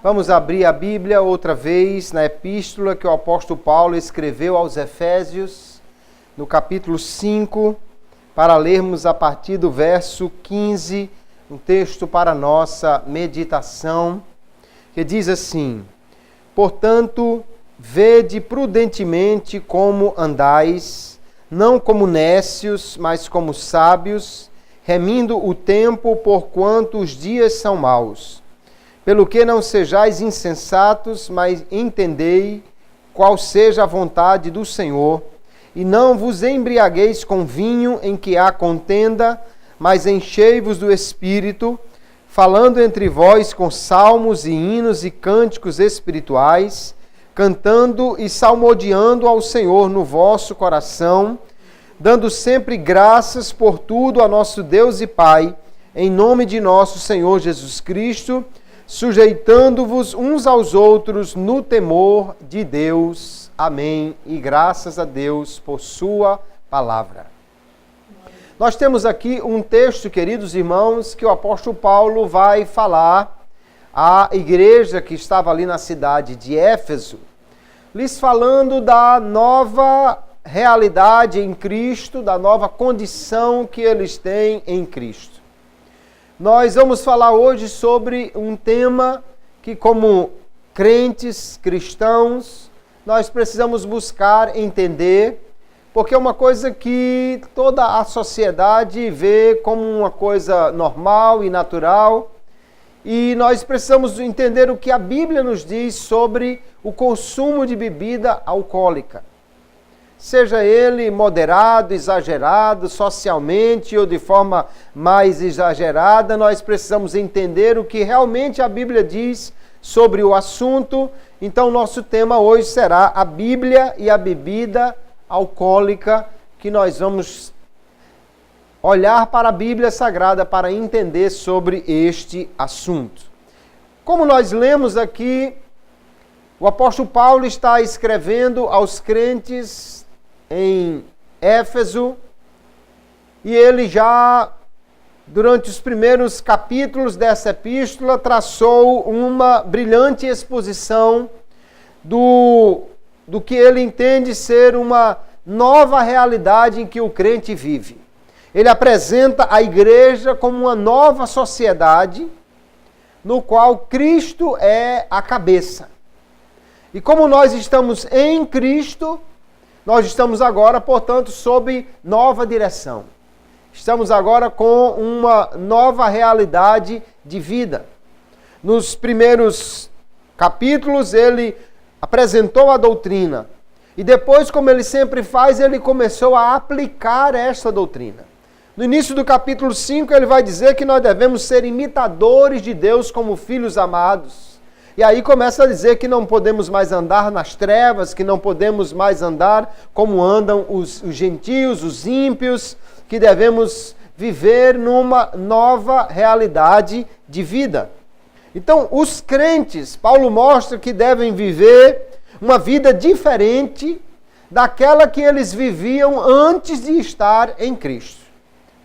Vamos abrir a Bíblia outra vez na epístola que o apóstolo Paulo escreveu aos Efésios, no capítulo 5, para lermos a partir do verso 15, um texto para nossa meditação, que diz assim: Portanto, vede prudentemente como andais, não como nécios, mas como sábios, remindo o tempo, porquanto os dias são maus. Pelo que não sejais insensatos, mas entendei qual seja a vontade do Senhor, e não vos embriagueis com vinho em que há contenda, mas enchei-vos do Espírito, falando entre vós com salmos e hinos e cânticos espirituais, cantando e salmodiando ao Senhor no vosso coração, dando sempre graças por tudo a nosso Deus e Pai, em nome de nosso Senhor Jesus Cristo, sujeitando-vos uns aos outros no temor de Deus. Amém. E graças a Deus por sua palavra. Nós temos aqui um texto, queridos irmãos, que o apóstolo Paulo vai falar à igreja que estava ali na cidade de Éfeso, lhes falando da nova realidade em Cristo, da nova condição que eles têm em Cristo. Nós vamos falar hoje sobre um tema que, como crentes, cristãos, nós precisamos buscar entender, porque é uma coisa que toda a sociedade vê como uma coisa normal e natural, e nós precisamos entender o que a Bíblia nos diz sobre o consumo de bebida alcoólica. Seja ele moderado, exagerado, socialmente ou de forma mais exagerada, nós precisamos entender o que realmente a Bíblia diz sobre o assunto. Então, nosso tema hoje será a Bíblia e a bebida alcoólica, que nós vamos olhar para a Bíblia Sagrada para entender sobre este assunto. Como nós lemos aqui, o apóstolo Paulo está escrevendo aos crentes em Éfeso, e ele já, durante os primeiros capítulos dessa epístola, traçou uma brilhante exposição do que ele entende ser uma nova realidade em que o crente vive. Ele apresenta a igreja como uma nova sociedade, no qual Cristo é a cabeça. E como nós estamos em Cristo, nós estamos agora, portanto, sob nova direção. Estamos agora com uma nova realidade de vida. Nos primeiros capítulos, ele apresentou a doutrina. E depois, como ele sempre faz, ele começou a aplicar esta doutrina. No início do capítulo 5, ele vai dizer que nós devemos ser imitadores de Deus como filhos amados. E aí começa a dizer que não podemos mais andar nas trevas, que não podemos mais andar como andam os gentios, os ímpios, que devemos viver numa nova realidade de vida. Então, os crentes, Paulo mostra que devem viver uma vida diferente daquela que eles viviam antes de estar em Cristo.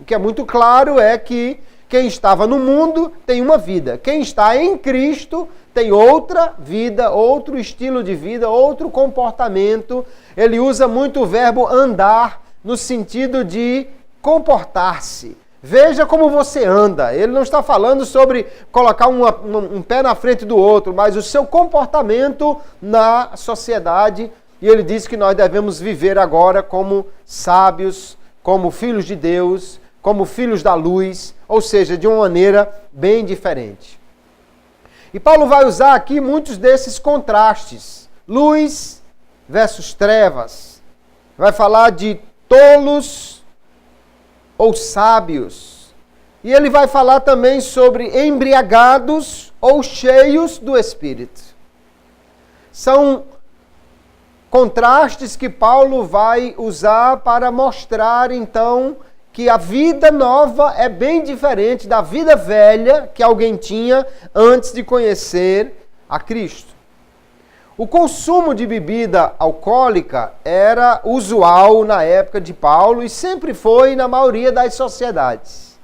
O que é muito claro é que quem estava no mundo tem uma vida. Quem está em Cristo tem outra vida, outro estilo de vida, outro comportamento. Ele usa muito o verbo andar no sentido de comportar-se. Veja como você anda. Ele não está falando sobre colocar um pé na frente do outro, mas o seu comportamento na sociedade. E ele diz que nós devemos viver agora como sábios, como filhos de Deus, como filhos da luz, ou seja, de uma maneira bem diferente. E Paulo vai usar aqui muitos desses contrastes. Luz versus trevas. Vai falar de tolos ou sábios. E ele vai falar também sobre embriagados ou cheios do Espírito. São contrastes que Paulo vai usar para mostrar, então, que a vida nova é bem diferente da vida velha que alguém tinha antes de conhecer a Cristo. O consumo de bebida alcoólica era usual na época de Paulo e sempre foi na maioria das sociedades.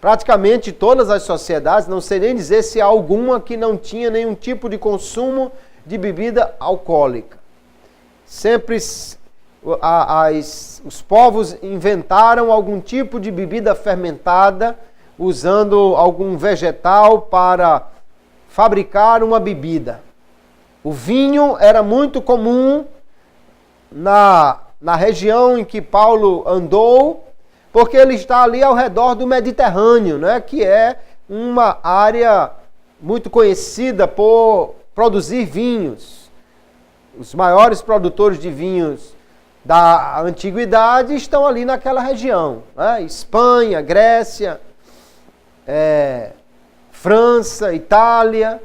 Praticamente todas as sociedades, não sei nem dizer se há alguma que não tinha nenhum tipo de consumo de bebida alcoólica. Sempre os povos inventaram algum tipo de bebida fermentada, usando algum vegetal para fabricar uma bebida. O vinho era muito comum na região em que Paulo andou, porque ele está ali ao redor do Mediterrâneo, né, que é uma área muito conhecida por produzir vinhos. Os maiores produtores de vinhos da antiguidade estão ali naquela região, né? Espanha, Grécia, França, Itália.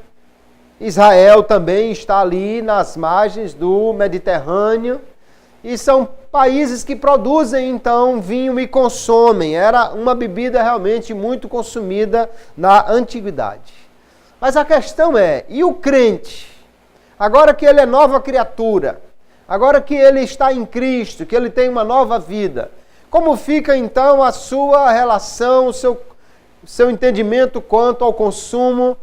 Israel também está ali nas margens do Mediterrâneo. E são países que produzem, então, vinho e consomem. Era uma bebida realmente muito consumida na antiguidade. Mas a questão é, e o crente? Agora que ele é nova criatura, agora que ele está em Cristo, que ele tem uma nova vida, como fica, então, a sua relação, o seu entendimento quanto ao consumo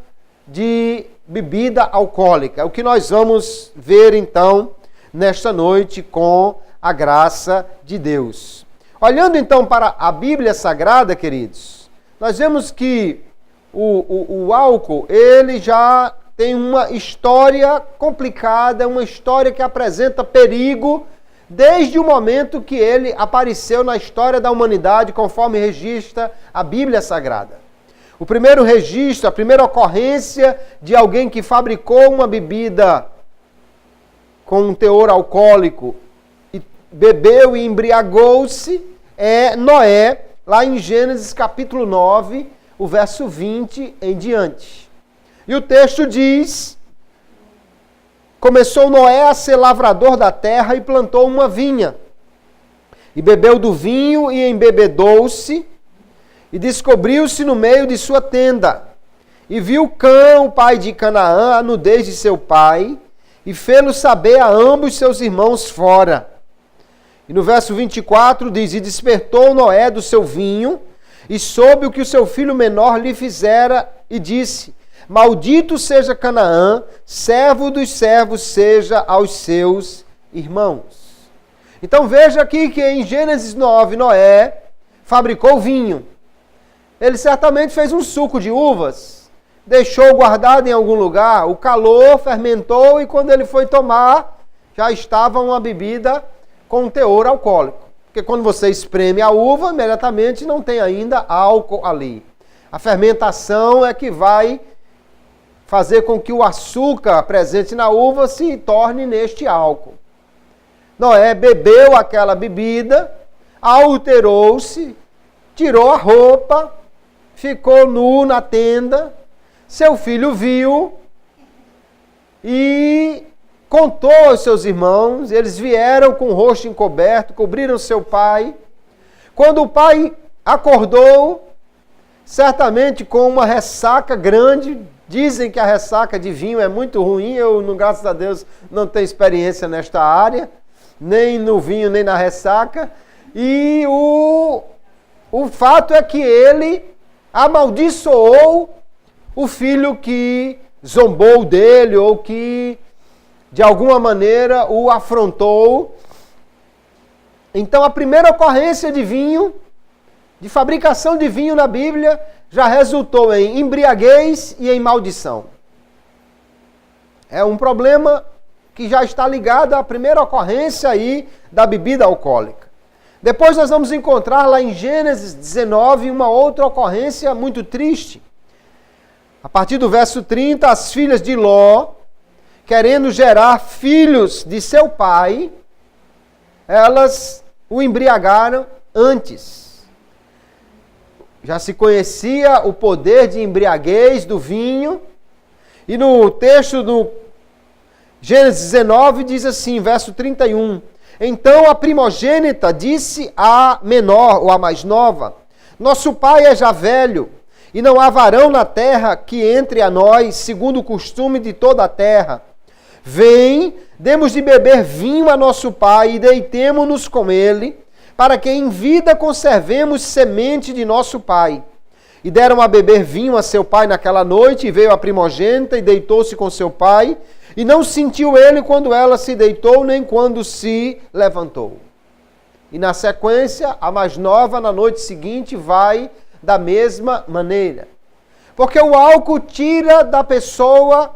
de bebida alcoólica? É o que nós vamos ver, então, nesta noite com a graça de Deus. Olhando então para a Bíblia Sagrada, queridos, nós vemos que o álcool, ele já tem uma história complicada, uma história que apresenta perigo desde o momento que ele apareceu na história da humanidade, conforme registra a Bíblia Sagrada. O primeiro registro, a primeira ocorrência de alguém que fabricou uma bebida com um teor alcoólico e bebeu e embriagou-se é Noé, lá em Gênesis capítulo 9, o verso 20 em diante. E o texto diz: começou Noé a ser lavrador da terra e plantou uma vinha. E bebeu do vinho e embebedou-se, e descobriu-se no meio de sua tenda. E viu Cã, o pai de Canaã, a nudez de seu pai, e fê-lo saber a ambos seus irmãos fora. E no verso 24 diz: e despertou Noé do seu vinho, e soube o que o seu filho menor lhe fizera, e disse: maldito seja Canaã, servo dos servos seja aos seus irmãos. Então veja aqui que em Gênesis 9, Noé fabricou vinho. Ele certamente fez um suco de uvas, deixou guardado em algum lugar, o calor fermentou e quando ele foi tomar, já estava uma bebida com teor alcoólico. Porque quando você espreme a uva, imediatamente não tem ainda álcool ali. A fermentação é que vai fazer com que o açúcar presente na uva se torne neste álcool. Noé bebeu aquela bebida, alterou-se, tirou a roupa, ficou nu na tenda, seu filho viu e contou aos seus irmãos, eles vieram com o rosto encoberto, cobriram seu pai. Quando o pai acordou, certamente com uma ressaca grande, dizem que a ressaca de vinho é muito ruim, eu, graças a Deus, não tenho experiência nesta área, nem no vinho, nem na ressaca, e o fato é que ele amaldiçoou o filho que zombou dele ou que de alguma maneira o afrontou. Então a primeira ocorrência de vinho, de fabricação de vinho na Bíblia, já resultou em embriaguez e em maldição. É um problema que já está ligado à primeira ocorrência aí da bebida alcoólica. Depois nós vamos encontrar lá em Gênesis 19 uma outra ocorrência muito triste. A partir do verso 30, as filhas de Ló, querendo gerar filhos de seu pai, elas o embriagaram antes. Já se conhecia o poder de embriaguez do vinho, e no texto do Gênesis 19 diz assim, verso 31, então a primogênita disse à menor, ou à mais nova, nosso pai é já velho, e não há varão na terra que entre a nós, segundo o costume de toda a terra. Vem, demos de beber vinho a nosso pai e deitemo-nos com ele, para que em vida conservemos semente de nosso pai. E deram a beber vinho a seu pai naquela noite, e veio a primogênita e deitou-se com seu pai, e não sentiu ele quando ela se deitou, nem quando se levantou. E na sequência, a mais nova, na noite seguinte, vai da mesma maneira. Porque o álcool tira da pessoa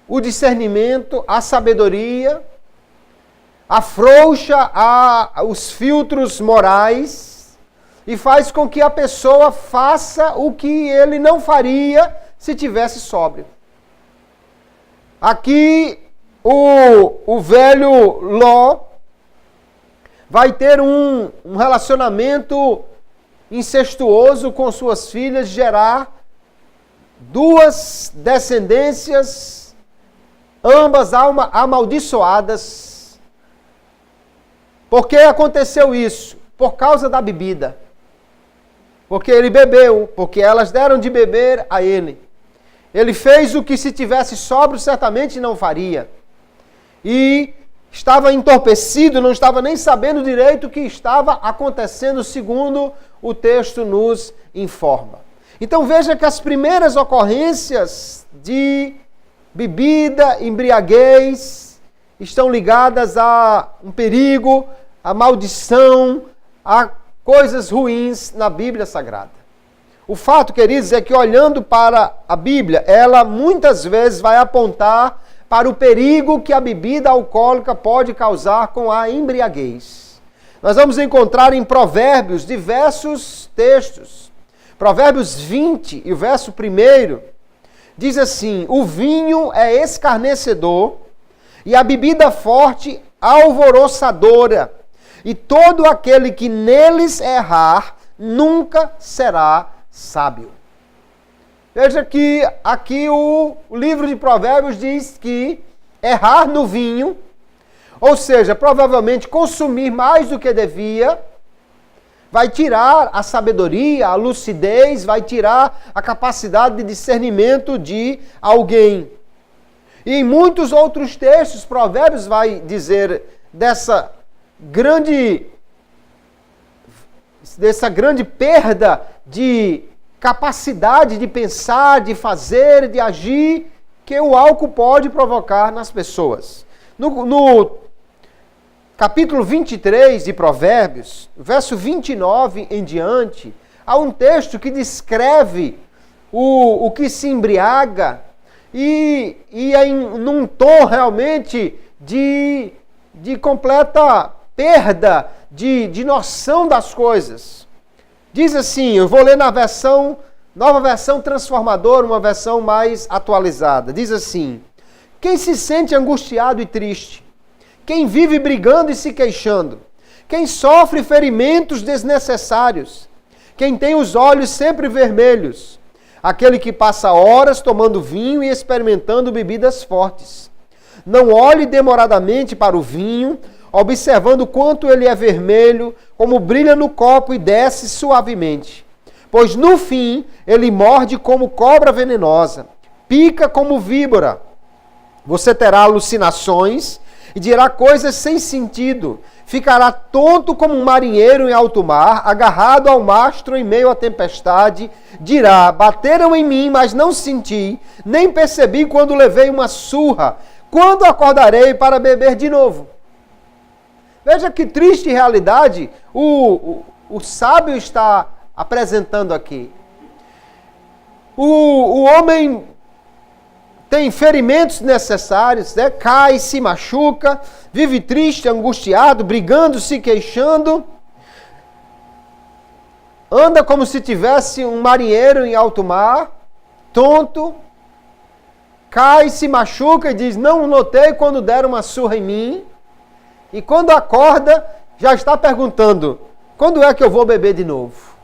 o discernimento, a sabedoria, afrouxa os filtros morais e faz com que a pessoa faça o que ele não faria se tivesse sóbrio. Aqui o velho Ló vai ter um relacionamento incestuoso com suas filhas, gerar duas descendências, ambas amaldiçoadas. Por que aconteceu isso? Por causa da bebida. Porque ele bebeu, porque elas deram de beber a ele. Ele fez o que se tivesse sóbrio certamente não faria. E estava entorpecido, não estava nem sabendo direito o que estava acontecendo, segundo o texto nos informa. Então veja que as primeiras ocorrências de bebida, embriaguez, estão ligadas a um perigo, a maldição, a coisas ruins na Bíblia Sagrada. O fato, queridos, é que olhando para a Bíblia, ela muitas vezes vai apontar para o perigo que a bebida alcoólica pode causar com a embriaguez. Nós vamos encontrar em Provérbios diversos textos. Provérbios 20 e o verso 1 diz assim: o vinho é escarnecedor e a bebida forte alvoroçadora, e todo aquele que neles errar nunca será sábio. Veja que aqui o livro de Provérbios diz que errar no vinho, ou seja, provavelmente consumir mais do que devia, vai tirar a sabedoria, a lucidez, vai tirar a capacidade de discernimento de alguém. E em muitos outros textos, Provérbios vai dizer dessa grande perda de capacidade de pensar, de fazer, de agir, que o álcool pode provocar nas pessoas. No capítulo 23 de Provérbios, verso 29 em diante, há um texto que descreve o que se embriaga e num tom realmente de completa perda de noção das coisas. Diz assim, eu vou ler na nova versão transformadora, uma versão mais atualizada. Diz assim: quem se sente angustiado e triste, quem vive brigando e se queixando, quem sofre ferimentos desnecessários, quem tem os olhos sempre vermelhos, aquele que passa horas tomando vinho e experimentando bebidas fortes. Não olhe demoradamente para o vinho, observando quanto ele é vermelho, como brilha no copo e desce suavemente. Pois no fim ele morde como cobra venenosa, pica como víbora. Você terá alucinações e dirá coisas sem sentido. Ficará tonto como um marinheiro em alto mar, agarrado ao mastro em meio à tempestade. Dirá: bateram em mim, mas não senti, nem percebi quando levei uma surra. Quando acordarei para beber de novo? Veja que triste realidade o sábio está apresentando aqui. O homem tem ferimentos necessários, né? Cai, se machuca, vive triste, angustiado, brigando, se queixando. Anda como se tivesse um marinheiro em alto mar, tonto. Cai, se machuca e diz: não notei quando deram uma surra em mim. E quando acorda, já está perguntando: quando é que eu vou beber de novo?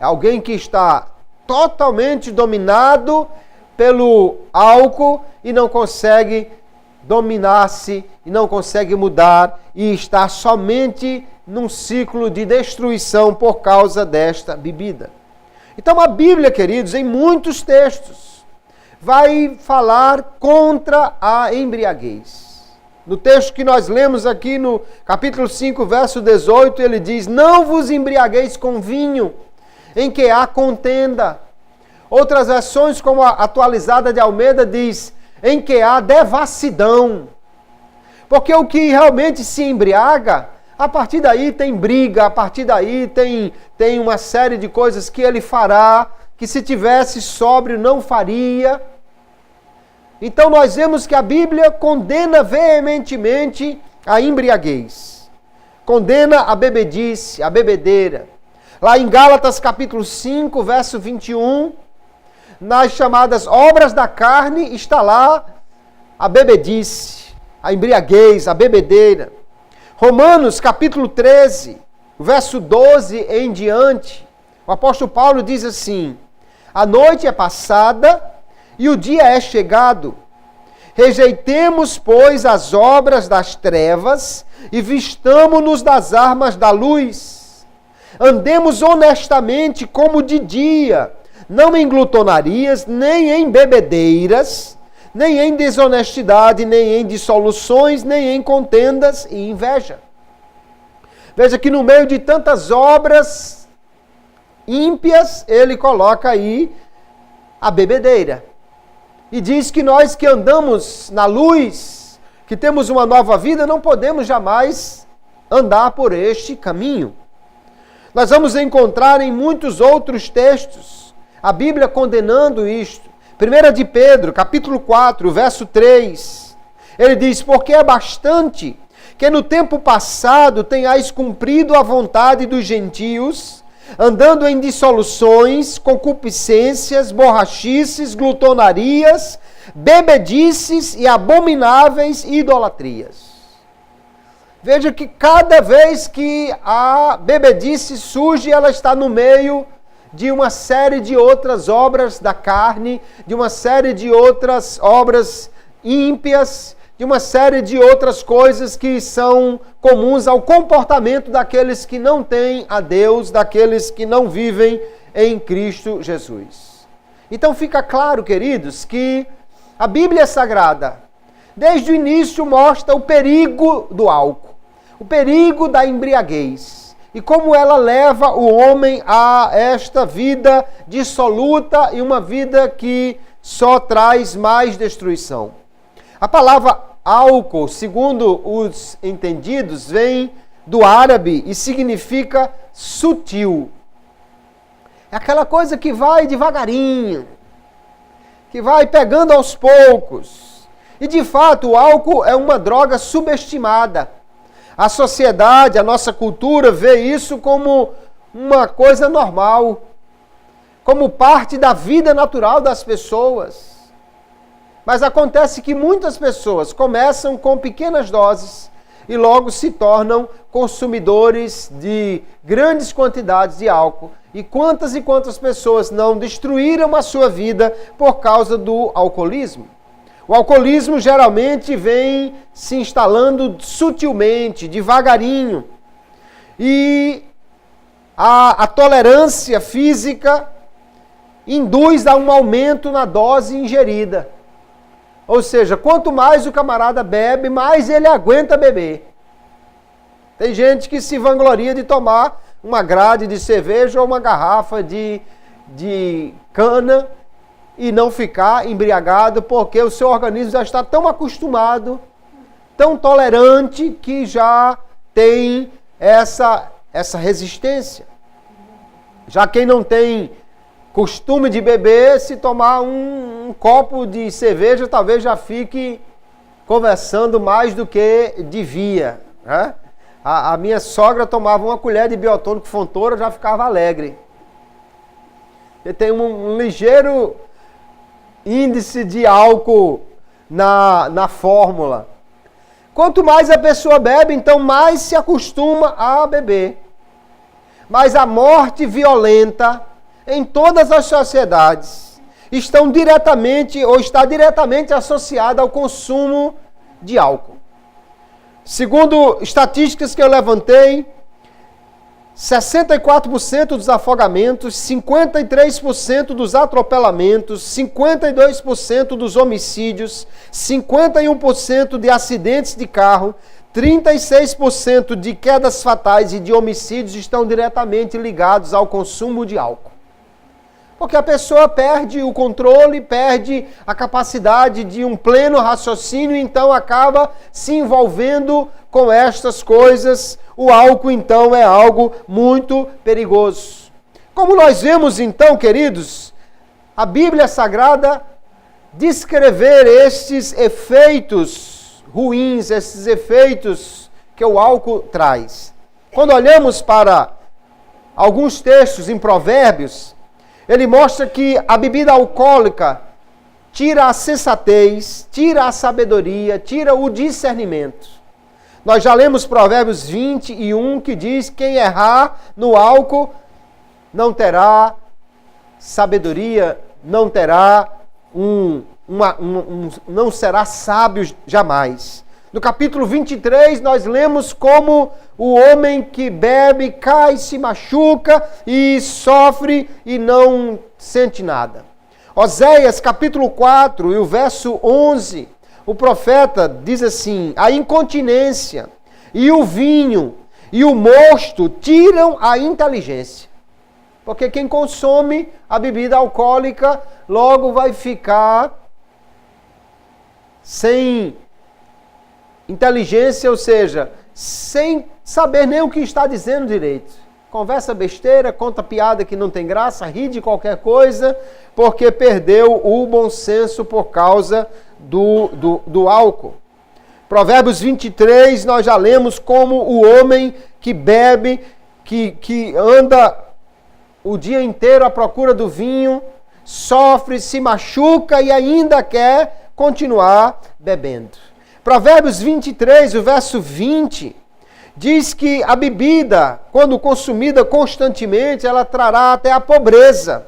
É alguém que está totalmente dominado pelo álcool e não consegue dominar-se, e não consegue mudar, e está somente num ciclo de destruição por causa desta bebida. Então a Bíblia, queridos, em muitos textos, vai falar contra a embriaguez. No texto que nós lemos aqui no capítulo 5, verso 18, ele diz: não vos embriagueis com vinho, em que há contenda. Outras versões, como a atualizada de Almeida, diz: em que há devassidão. Porque o que realmente se embriaga, a partir daí tem briga, a partir daí tem uma série de coisas que ele fará, que se tivesse sóbrio não faria. Então nós vemos que a Bíblia condena veementemente a embriaguez. Condena a bebedice, a bebedeira. Lá em Gálatas capítulo 5, verso 21, nas chamadas obras da carne, está lá a bebedice, a embriaguez, a bebedeira. Romanos capítulo 13, verso 12 em diante, o apóstolo Paulo diz assim: a noite é passada e o dia é chegado. Rejeitemos, pois, as obras das trevas e vistamo-nos das armas da luz. Andemos honestamente como de dia, não em glutonarias, nem em bebedeiras, nem em desonestidade, nem em dissoluções, nem em contendas e inveja. Veja que no meio de tantas obras ímpias, ele coloca aí a bebedeira. E diz que nós que andamos na luz, que temos uma nova vida, não podemos jamais andar por este caminho. Nós vamos encontrar em muitos outros textos a Bíblia condenando isto. 1 de Pedro, capítulo 4, verso 3, ele diz: porque é bastante que no tempo passado tenhais cumprido a vontade dos gentios, andando em dissoluções, concupiscências, borrachices, glutonarias, bebedices e abomináveis idolatrias. Veja que cada vez que a bebedice surge, ela está no meio de uma série de outras obras da carne, de uma série de outras obras ímpias, de uma série de outras coisas que são comuns ao comportamento daqueles que não têm a Deus, daqueles que não vivem em Cristo Jesus. Então fica claro, queridos, que a Bíblia Sagrada, desde o início, mostra o perigo do álcool, o perigo da embriaguez, e como ela leva o homem a esta vida dissoluta e uma vida que só traz mais destruição. A palavra álcool, segundo os entendidos, vem do árabe e significa sutil. É aquela coisa que vai devagarinho, que vai pegando aos poucos. E de fato o álcool é uma droga subestimada. A sociedade, a nossa cultura vê isso como uma coisa normal, como parte da vida natural das pessoas. Mas acontece que muitas pessoas começam com pequenas doses e logo se tornam consumidores de grandes quantidades de álcool. E quantas pessoas não destruíram a sua vida por causa do alcoolismo? O alcoolismo geralmente vem se instalando sutilmente, devagarinho. E a tolerância física induz a um aumento na dose ingerida. Ou seja, quanto mais o camarada bebe, mais ele aguenta beber. Tem gente que se vangloria de tomar uma grade de cerveja ou uma garrafa de cana e não ficar embriagado, porque o seu organismo já está tão acostumado, tão tolerante, que já tem essa resistência. Já quem não tem costume de beber, se tomar um copo de cerveja, talvez já fique conversando mais do que devia, né? A minha sogra tomava uma colher de biotônico Fontoura, já ficava alegre. Ele tem um ligeiro índice de álcool na fórmula. Quanto mais a pessoa bebe, então mais se acostuma a beber. Mas a morte violenta em todas as sociedades está diretamente associada ao consumo de álcool. Segundo estatísticas que eu levantei, 64% dos afogamentos, 53% dos atropelamentos, 52% dos homicídios, 51% de acidentes de carro, 36% de quedas fatais e de homicídios estão diretamente ligados ao consumo de álcool. Porque a pessoa perde o controle, perde a capacidade de um pleno raciocínio, então acaba se envolvendo com estas coisas. O álcool, então, é algo muito perigoso. Como nós vemos, então, queridos, a Bíblia Sagrada descrever estes efeitos ruins, esses efeitos que o álcool traz. Quando olhamos para alguns textos em Provérbios, ele mostra que a bebida alcoólica tira a sensatez, tira a sabedoria, tira o discernimento. Nós já lemos Provérbios 21, que diz: quem errar no álcool não terá sabedoria, não terá não será sábio jamais. No capítulo 23, nós lemos como o homem que bebe cai, se machuca e sofre e não sente nada. Oséias, capítulo 4, e o verso 11, o profeta diz assim: a incontinência e o vinho e o mosto tiram a inteligência. Porque quem consome a bebida alcoólica logo vai ficar sem inteligência, ou seja, sem saber nem o que está dizendo direito. Conversa besteira, conta piada que não tem graça, ri de qualquer coisa, porque perdeu o bom senso por causa do álcool. Provérbios 23, nós já lemos como o homem que bebe, que anda o dia inteiro à procura do vinho, sofre, se machuca e ainda quer continuar bebendo. Provérbios 23, o verso 20, diz que a bebida, quando consumida constantemente, ela trará até a pobreza,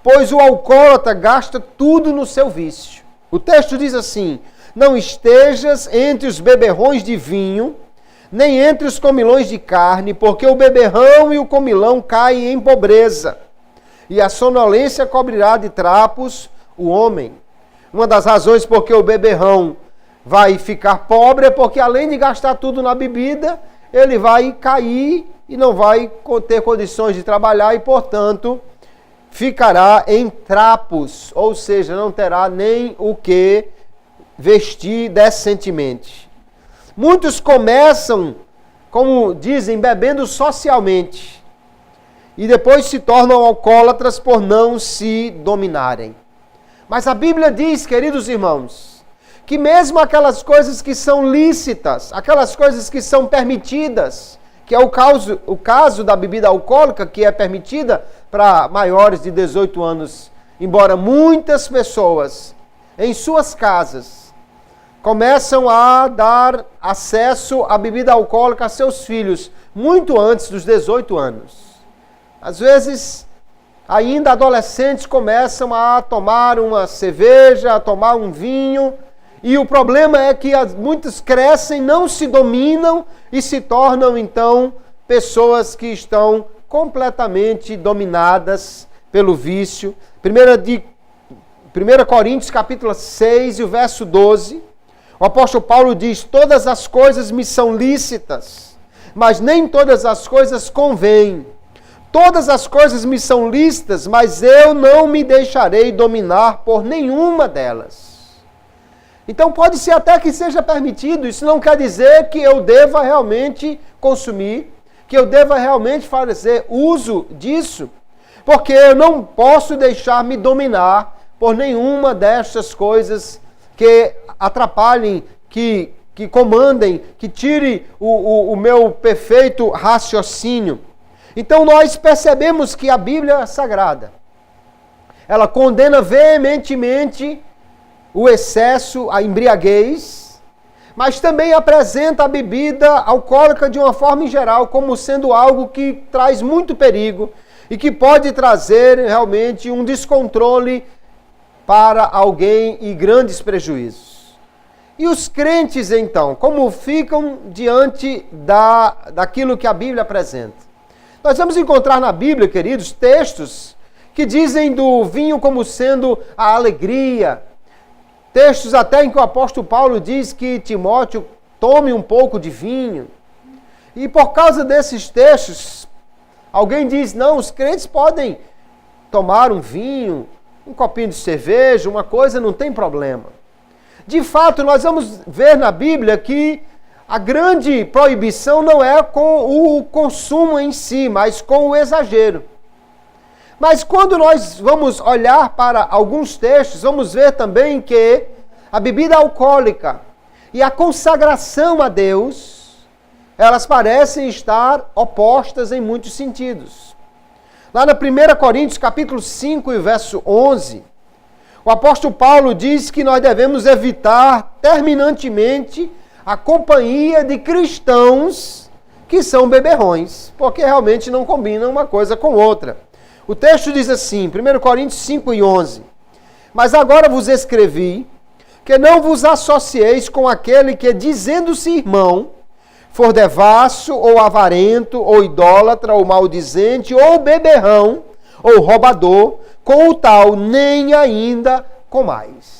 pois o alcoólatra gasta tudo no seu vício. O texto diz assim: não estejas entre os beberrões de vinho, nem entre os comilões de carne, porque o beberrão e o comilão caem em pobreza, e a sonolência cobrirá de trapos o homem. Uma das razões porque o beberrão vai ficar pobre é porque, além de gastar tudo na bebida, ele vai cair e não vai ter condições de trabalhar e, portanto, ficará em trapos, ou seja, não terá nem o que vestir decentemente. Muitos começam, como dizem, bebendo socialmente e depois se tornam alcoólatras por não se dominarem. Mas a Bíblia diz, queridos irmãos, que mesmo aquelas coisas que são lícitas, aquelas coisas que são permitidas, que é o caso da bebida alcoólica, que é permitida para maiores de 18 anos, embora muitas pessoas em suas casas começam a dar acesso à bebida alcoólica a seus filhos muito antes dos 18 anos. Às vezes, ainda adolescentes começam a tomar uma cerveja, a tomar um vinho, e o problema é que muitos crescem, não se dominam e se tornam, então, pessoas que estão completamente dominadas pelo vício. 1 Coríntios, capítulo 6, e o verso 12, o apóstolo Paulo diz: todas as coisas me são lícitas, mas nem todas as coisas convêm. Todas as coisas me são lícitas, mas eu não me deixarei dominar por nenhuma delas. Então pode ser até que seja permitido, isso não quer dizer que eu deva realmente consumir, que eu deva realmente fazer uso disso, porque eu não posso deixar me dominar por nenhuma destas coisas que atrapalhem, que comandem, que tire o meu perfeito raciocínio. Então nós percebemos que a Bíblia Sagrada, ela condena veementemente o excesso, a embriaguez, mas também apresenta a bebida alcoólica de uma forma em geral como sendo algo que traz muito perigo e que pode trazer realmente um descontrole para alguém e grandes prejuízos. E os crentes, então, como ficam diante daquilo que a Bíblia apresenta? Nós vamos encontrar na Bíblia, queridos, textos que dizem do vinho como sendo a alegria. Textos até em que o apóstolo Paulo diz que Timóteo tome um pouco de vinho. E por causa desses textos, alguém diz, não, os crentes podem tomar um vinho, um copinho de cerveja, uma coisa, não tem problema. De fato, nós vamos ver na Bíblia que a grande proibição não é com o consumo em si, mas com o exagero. Mas quando nós vamos olhar para alguns textos, vamos ver também que a bebida alcoólica e a consagração a Deus, elas parecem estar opostas em muitos sentidos. Lá na 1 Coríntios, capítulo 5 e verso 11, o apóstolo Paulo diz que nós devemos evitar terminantemente a companhia de cristãos que são beberrões, porque realmente não combinam uma coisa com outra. O texto diz assim, 1 Coríntios 5 e 11, mas agora vos escrevi que não vos associeis com aquele que, dizendo-se irmão, for devasso, ou avarento, ou idólatra, ou maldizente, ou beberrão, ou roubador, com o tal nem ainda comais.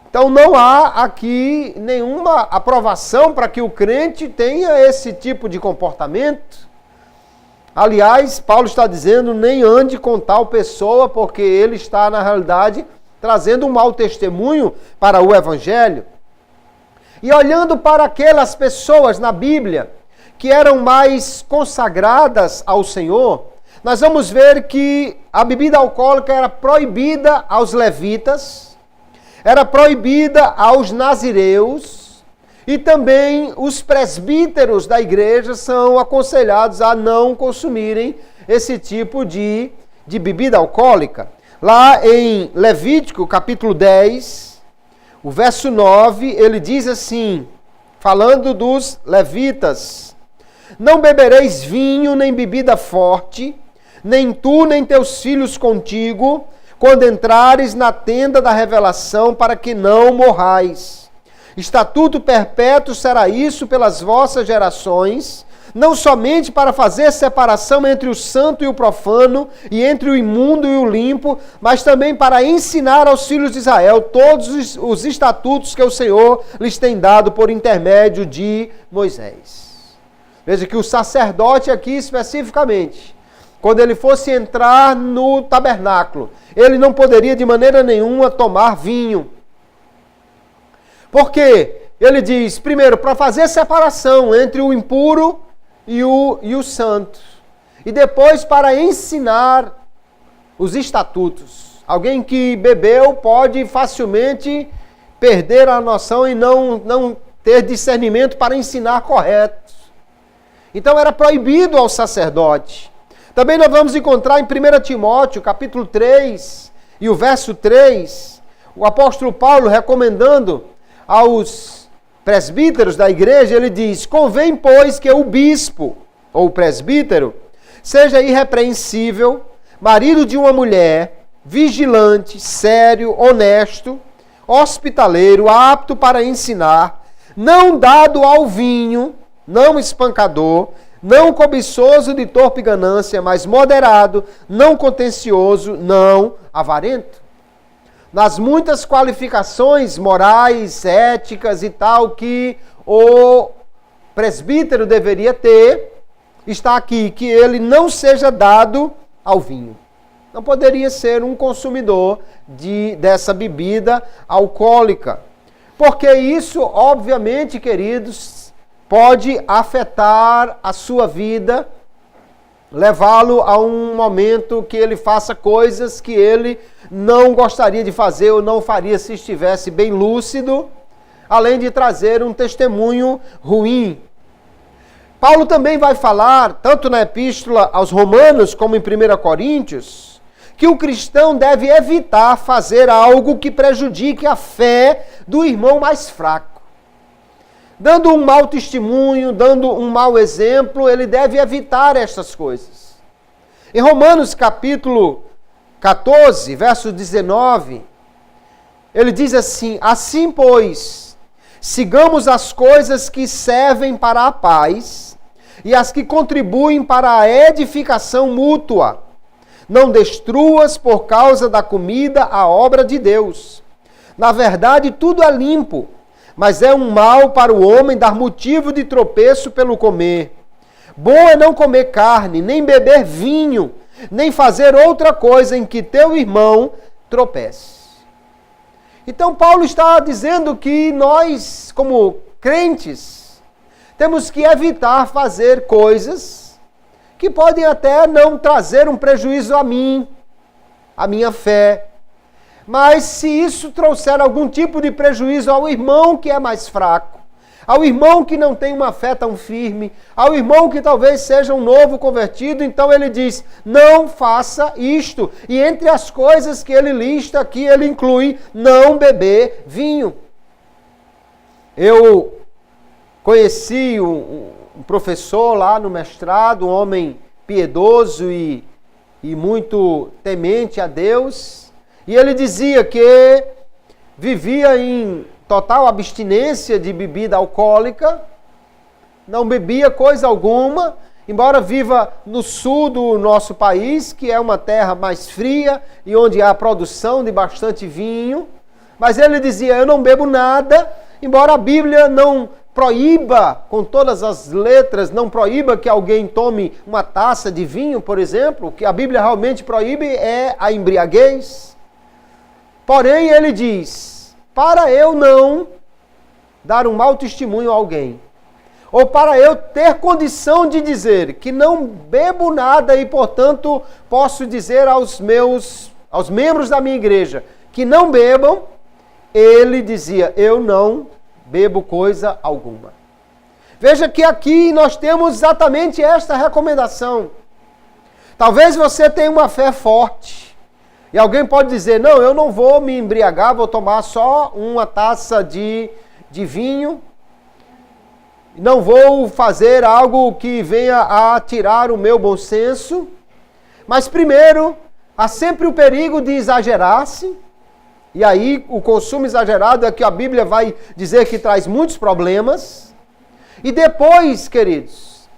Então não há aqui nenhuma aprovação para que o crente tenha esse tipo de comportamento. Aliás, Paulo está dizendo, nem ande com tal pessoa, porque ele está, na realidade, trazendo um mau testemunho para o Evangelho. E olhando para aquelas pessoas na Bíblia que eram mais consagradas ao Senhor, nós vamos ver que a bebida alcoólica era proibida aos levitas, era proibida aos nazireus, e também os presbíteros da igreja são aconselhados a não consumirem esse tipo de bebida alcoólica. Lá em Levítico, capítulo 10, o verso 9, ele diz assim, falando dos levitas, não bebereis vinho nem bebida forte, nem tu nem teus filhos contigo, quando entrares na tenda da revelação, para que não morrais. Estatuto perpétuo será isso pelas vossas gerações, não somente para fazer separação entre o santo e o profano, e entre o imundo e o limpo, mas também para ensinar aos filhos de Israel todos os estatutos que o Senhor lhes tem dado por intermédio de Moisés. Veja que o sacerdote aqui especificamente, quando ele fosse entrar no tabernáculo, ele não poderia de maneira nenhuma tomar vinho. Por quê? Ele diz, primeiro, para fazer separação entre o impuro e o santo. E depois para ensinar os estatutos. Alguém que bebeu pode facilmente perder a noção e não ter discernimento para ensinar correto. Então era proibido ao sacerdote. Também nós vamos encontrar em 1 Timóteo, capítulo 3, e o verso 3, o apóstolo Paulo recomendando aos presbíteros da igreja, ele diz, convém, pois, que o bispo, ou presbítero, seja irrepreensível, marido de uma mulher, vigilante, sério, honesto, hospitaleiro, apto para ensinar, não dado ao vinho, não espancador, não cobiçoso de torpe ganância, mas moderado, não contencioso, não avarento. Nas muitas qualificações morais, éticas e tal que o presbítero deveria ter, está aqui, que ele não seja dado ao vinho. Não poderia ser um consumidor dessa bebida alcoólica. Porque isso, obviamente, queridos, pode afetar a sua vida, levá-lo a um momento que ele faça coisas que ele não gostaria de fazer ou não faria se estivesse bem lúcido, além de trazer um testemunho ruim. Paulo também vai falar, tanto na epístola aos Romanos como em 1 Coríntios, que o cristão deve evitar fazer algo que prejudique a fé do irmão mais fraco. Dando um mau testemunho, dando um mau exemplo, ele deve evitar estas coisas. Em Romanos capítulo 14, verso 19, ele diz assim, assim, pois, sigamos as coisas que servem para a paz e as que contribuem para a edificação mútua. Não destruas por causa da comida a obra de Deus. Na verdade, tudo é limpo, mas é um mal para o homem dar motivo de tropeço pelo comer. Bom é não comer carne, nem beber vinho, nem fazer outra coisa em que teu irmão tropece. Então Paulo está dizendo que nós, como crentes, temos que evitar fazer coisas que podem até não trazer um prejuízo a mim, a minha fé. Mas se isso trouxer algum tipo de prejuízo ao irmão que é mais fraco, ao irmão que não tem uma fé tão firme, ao irmão que talvez seja um novo convertido, então ele diz, não faça isto. E entre as coisas que ele lista aqui, ele inclui não beber vinho. Eu conheci um professor lá no mestrado, um homem piedoso e muito temente a Deus, e ele dizia que vivia em total abstinência de bebida alcoólica, não bebia coisa alguma, embora viva no sul do nosso país, que é uma terra mais fria e onde há produção de bastante vinho, mas ele dizia, eu não bebo nada, embora a Bíblia não proíba, com todas as letras, não proíba que alguém tome uma taça de vinho, por exemplo, o que a Bíblia realmente proíbe é a embriaguez. Porém, ele diz, para eu não dar um mau testemunho a alguém, ou para eu ter condição de dizer que não bebo nada e, portanto, posso dizer aos membros da minha igreja que não bebam, ele dizia, eu não bebo coisa alguma. Veja que aqui nós temos exatamente esta recomendação. Talvez você tenha uma fé forte, e alguém pode dizer, não, eu não vou me embriagar, vou tomar só uma taça de vinho, não vou fazer algo que venha a tirar o meu bom senso. Mas primeiro, há sempre o perigo de exagerar-se, e aí o consumo exagerado é que a Bíblia vai dizer que traz muitos problemas. E depois, queridos,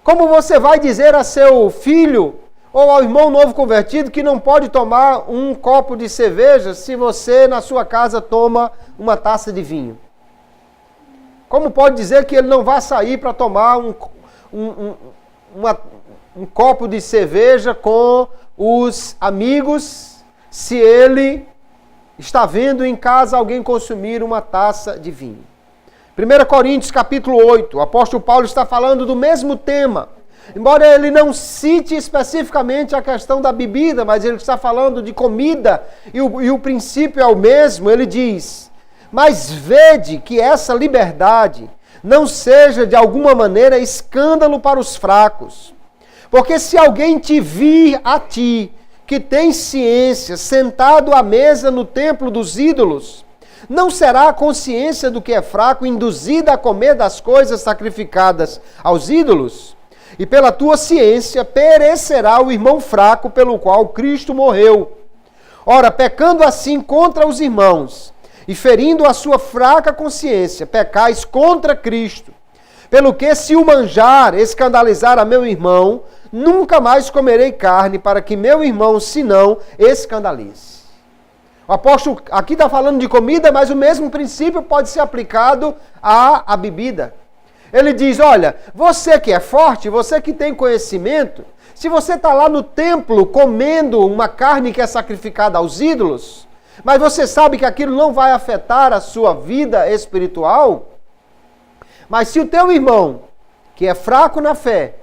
como você vai dizer a seu filho ou ao irmão novo convertido que não pode tomar um copo de cerveja se você na sua casa toma uma taça de vinho? Como pode dizer que ele não vai sair para tomar um copo de cerveja com os amigos se ele está vendo em casa alguém consumir uma taça de vinho? 1 Coríntios capítulo 8, o apóstolo Paulo está falando do mesmo tema. Embora ele não cite especificamente a questão da bebida, mas ele está falando de comida e o princípio é o mesmo. Ele diz, mas vede que essa liberdade não seja de alguma maneira escândalo para os fracos. Porque se alguém te vir a ti, que tem ciência, sentado à mesa no templo dos ídolos, não será a consciência do que é fraco induzida a comer das coisas sacrificadas aos ídolos? E pela tua ciência perecerá o irmão fraco pelo qual Cristo morreu. Ora, pecando assim contra os irmãos e ferindo a sua fraca consciência, pecais contra Cristo. Pelo que, se o manjar escandalizar a meu irmão, nunca mais comerei carne para que meu irmão, se não, escandalize. O apóstolo aqui está falando de comida, mas o mesmo princípio pode ser aplicado à bebida. Ele diz, olha, você que é forte, você que tem conhecimento, se você está lá no templo comendo uma carne que é sacrificada aos ídolos, mas você sabe que aquilo não vai afetar a sua vida espiritual, mas se o teu irmão, que é fraco na fé,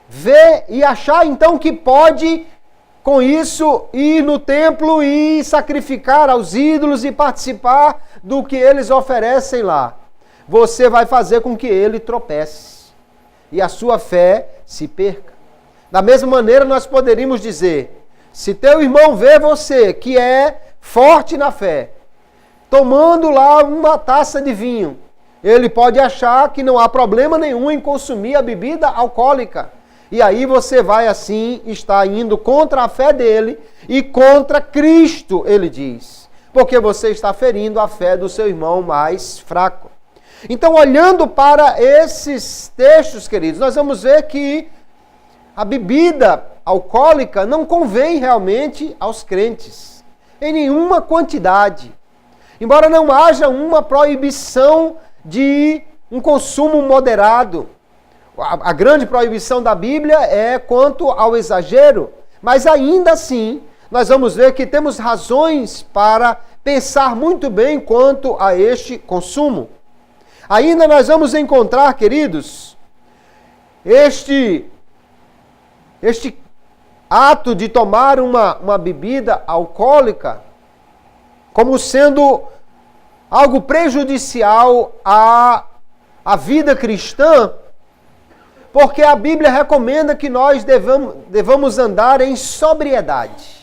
vê e achar então que pode, com isso, ir no templo e sacrificar aos ídolos e participar do que eles oferecem lá, você vai fazer com que ele tropece e a sua fé se perca. Da mesma maneira, nós poderíamos dizer, se teu irmão vê você, que é forte na fé, tomando lá uma taça de vinho, ele pode achar que não há problema nenhum em consumir a bebida alcoólica. E aí você vai assim estar indo contra a fé dele e contra Cristo, ele diz. Porque você está ferindo a fé do seu irmão mais fraco. Então, olhando para esses textos, queridos, nós vamos ver que a bebida alcoólica não convém realmente aos crentes, em nenhuma quantidade. Embora não haja uma proibição de um consumo moderado. A grande proibição da Bíblia é quanto ao exagero, mas ainda assim, nós vamos ver que temos razões para pensar muito bem quanto a este consumo. Ainda nós vamos encontrar, queridos, este ato de tomar uma bebida alcoólica como sendo algo prejudicial à vida cristã, porque a Bíblia recomenda que nós devamos andar em sobriedade.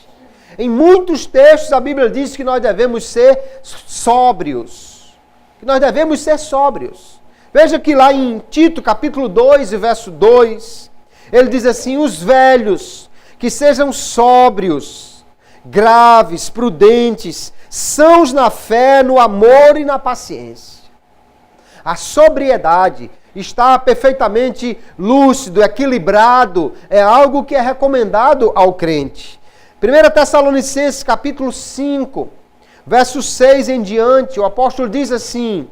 Em muitos textos a Bíblia diz que nós devemos ser sóbrios. Que nós devemos ser sóbrios. Veja que lá em Tito, capítulo 2, verso 2, ele diz assim: os velhos que sejam sóbrios, graves, prudentes, sãos na fé, no amor e na paciência. A sobriedade, estar perfeitamente lúcido, equilibrado, é algo que é recomendado ao crente. 1 Tessalonicenses capítulo 5, verso 6 em diante, o apóstolo diz assim: